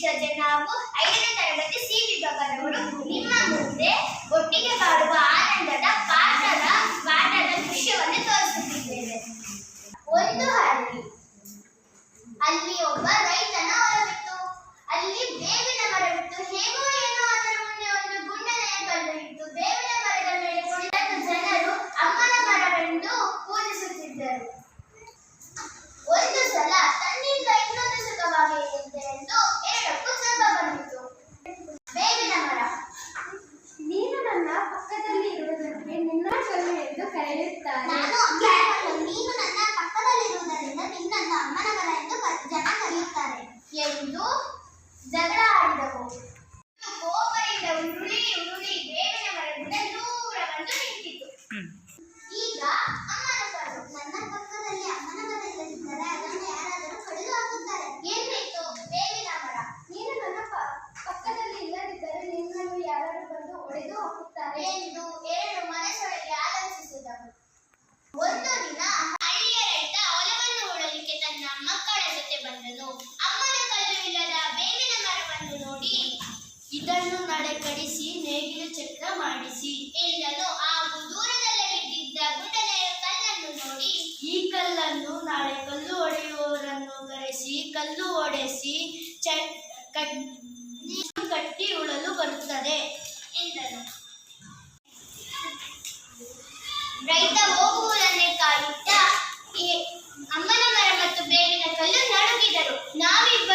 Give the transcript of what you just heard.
ವಿಸರ್ಜನ್ ಹಾಗೂ 5ನೇ ತರಗತಿ ಸಿ ವಿಭಾಗದವರು ನಿಮ್ಮ ಮುಂದೆ ಒಟ್ಟಿಗೆ ಬಾಳುವ ಆನಂದದ ಪಾಠದ ದೃಶ್ಯವನ್ನು ತೋರಿಸುತ್ತಿದ್ದೇವೆ. ಒಂದು ಹಳ್ಳಿ, ಅಲ್ಲಿ ಒಬ್ಬ ರೈತನ ಹೊಲವಿತ್ತು. ಅಲ್ಲಿ ಬೇವಿನ ಮರವಿತ್ತು. ಹೇಗೋ ಏನೋ ಅದರ ಮುಂದೆ ಒಂದು ಗುಂಡನೆಯ ಕಲ್ಲು ಇತ್ತು. ಬೇವಿನ ಮರದ ಮೇಲೆ ಕುಳಿತು ಜನರು ಅಮ್ಮನ ಮರವೆಂದು ಪೂಜಿಸುತ್ತಿದ್ದರು. ಒಂದು ಸಲ ತನ್ನಿಂದ ಇನ್ನೊಂದು ಸುಖವಾಗಿದೆ ಎಂದು ಎರಡಕ್ಕೂ ಜಂಬ ಬಂದಿತು. ಬೇವಿನ ಮರ, ನೀನು ನನ್ನ ಪಕ್ಕದಲ್ಲಿ ಇರುವುದಕ್ಕೆ ನಿನ್ನ ಕಲ್ಲು ಎಂದು ಕರೆಯುತ್ತಾರೆ. ನೀನು ನನ್ನ ಪಕ್ಕದಲ್ಲಿರುವುದರಿಂದ ನಿನ್ನನ್ನು ಅಮ್ಮನ ಮರ ಎಂದು ಜನ ಕರೆಯುತ್ತಾರೆ ಎಂದು ಜಗಳ ಆಡಿದವು. ಕೋಪದಿಂದ ಉರುಳಿ ಬೇವಿನ ಮರದಿಂದ ದೂರ ಬಂದು ನಿಂತಿತು. ಈಗ ಅಮ್ಮನ ಕರು, ನನ್ನ ಪಕ್ಕದಲ್ಲಿ ಅಮ್ಮನ ಮರ ಇಲ್ಲದಿದ್ದರೆ ಅದನ್ನು ಯಾರಾದರೂ ಕಡಿದು ಹಾಕುತ್ತಾರೆ ಎಂದಿತ್ತು ಬೇವಿನ ಮರ. ನೀನು ನನ್ನ ಪಕ್ಕದಲ್ಲಿ ಇಲ್ಲದಿದ್ದರೆ ನಿನ್ನನ್ನು ಯಾರಾದರೂ ಬಂದು ಒಡೆದು ಹಾಕುತ್ತಾರೆ ಎಂದು ಎರಡು ಮನಸ್ಸೊಳಗೆ ಆಲೋಚಿಸಿದವು. ಒಂದು ದಿನ ಹಳ್ಳಿಯ ರೈತ ಹೊಲವನ್ನು ಉಳಲಿಕ್ಕೆ ತನ್ನ ಮಕ್ಕಳ ಜೊತೆ ಬಂದನು. ಅಮ್ಮನ ಕಲ್ಲು ಇಲ್ಲದ ಬೇವಿನ ಮರವನ್ನು ನೋಡಿ, ಇದನ್ನು ನಡೆ ಕಡಿಸಿ ನೇಗಿಲು ಚಕ್ರ ಮಾಡಿಸಿ ಎಂದನು. ಹಾಗೂ ದೂರದಲ್ಲೇ ಬಿದ್ದಿದ್ದ ಗುಂಡನೆಯ ಕಲ್ಲನ್ನು ನೋಡಿ, ಈ ಕಲ್ಲನ್ನು ನಾಳೆ ಕಲ್ಲು ಹೊಡೆಯುವವರನ್ನು ಕರೆಸಿ ಕಲ್ಲು ಹೊಡೆಸಿ ಕಟ್ಟಿ ಉಳಲು ಬರುತ್ತದೆ ಎಂದನು. ರೈತ ಹೋಗುವುದನ್ನೇ ಕಾಯುತ್ತಾ ಅಮ್ಮನ ಮರ ಮತ್ತು ಬೇವಿನ ಕಲ್ಲು ನಡುಗಿದರು. ನಾವಿಬ್ಬರು